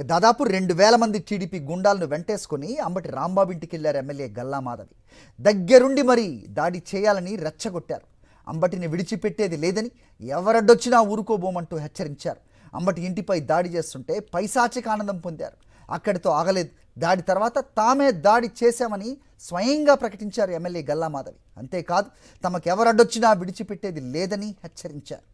దాదాపు 2000 మంది టీడీపీ గుండాలను వెంటేసుకుని అంబటి రాంబాబు ఇంటికి వెళ్లారు ఎమ్మెల్యే గల్లా మాధవి. దగ్గరుండి మరీ దాడి చేయాలని రెచ్చగొట్టారు. అంబటిని విడిచిపెట్టేది లేదని, ఎవరడ్డొచ్చినా ఊరుకోబోమంటూ హెచ్చరించారు. అంబటి ఇంటిపై దాడి చేస్తుంటే పైశాచిక ఆనందం పొందారు. అక్కడితో ఆగలేదు. దాడి తర్వాత తామే దాడి చేశామని స్వయంగా ప్రకటించారు ఎమ్మెల్యే గల్లా మాధవి. అంతేకాదు, తమకెవరడ్డొచ్చినా విడిచిపెట్టేది లేదని హెచ్చరించారు.